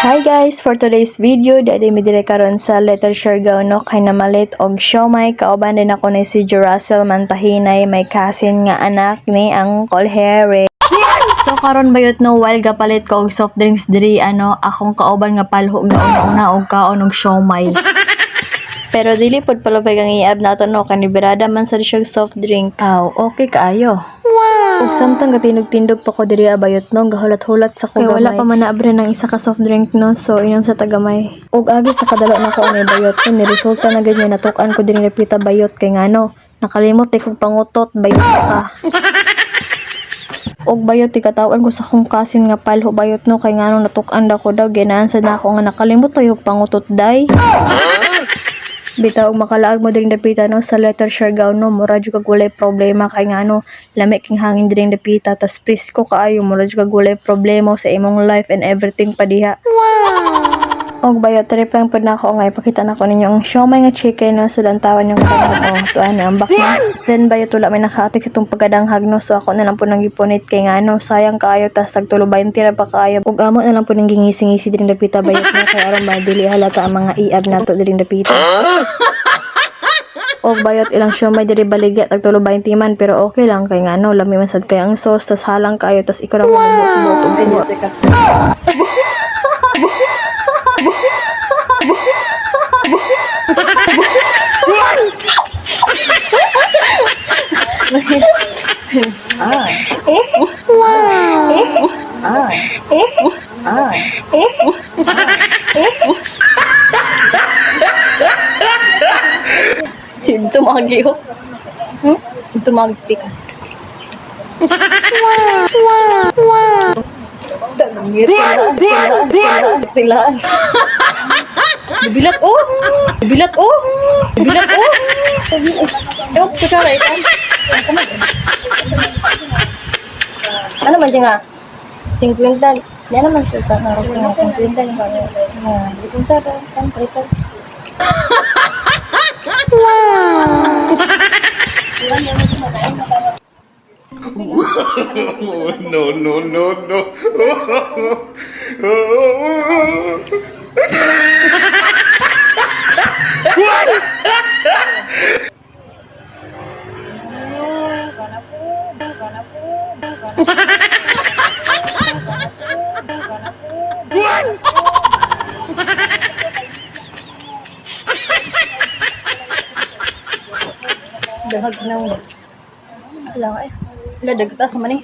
Hi guys, for today's video, dali mi dire karon sa letter Siargao no kay namalit og siomay. Kauban din ako ni si Jurasel Mantahinay, may cousin nga anak ni Uncle Harry. So karon bayot no, while gapalit ko og soft drinks diri akong kauban nga palho nga una og kaon og siomay. Pero dili pod palupay kang iab nato no, kanibirada man sa siyang soft drink. Okay kaayo. Ug samtang gatinog-tindog pa ko diri abayot no, gahulat-hulat sa ko gamay. Wala pa man naabre ng isa ka soft drink no, so inom sa tagamay. Ug agi sa kadalo na ko ani bayot no, ni resulta na gid nga natukan ko diri repita bayot kay ngano, nakalimot kog pangutot bayot ka. Og bayot ikatawan ko sa kong kasin nga palho bayot no, kay ngano natukan daw ko daw ginaan sa nako nga nakalimot tayo og pangutot day. Bitaw makalaag mo diri dapita no sa letter Siargao no, mura jud kag walay problema kay ngano lami king hangin diri dapita tas presko kaayo, mura jud kag walay problema sa imong life and everything pa diha. Og bayot trip lang pud nako nga ipakita nako ninyo ang siomay nga chicken no, so dantawan yung katawan tuan ang bak na. Then bayot wala may nakaatik sa itong pagkadanghag no, so ako na lang po nang gipunit kay ngano sayang kaayo tas tagtulo 20 ra pa kaayo. Ug amo na lang po nang gingisi-ngisi diri dapita bayot no, kay aron ba dili halata ang mga iab nato diri dapita. Og bayot ilang siomay diri baligya tagtulo 20 man, pero okay lang kay ngano lami man sad kay ang sauce tas halang kaayo tas ikaw ra mo buot og dinyo. Sinto magiyo. Sinto mag speakers. Tilaan. Bibilat oh. Bibilat oh. Bibilat oh. Yo, kutsara itan. Ano man nga? 50. Yan naman siya na ro nga 50 yung kanya. Di kung sa kan prepare. No, no, no, no. Dahag na mo. Wala ka eh. Wala dagta sa mani.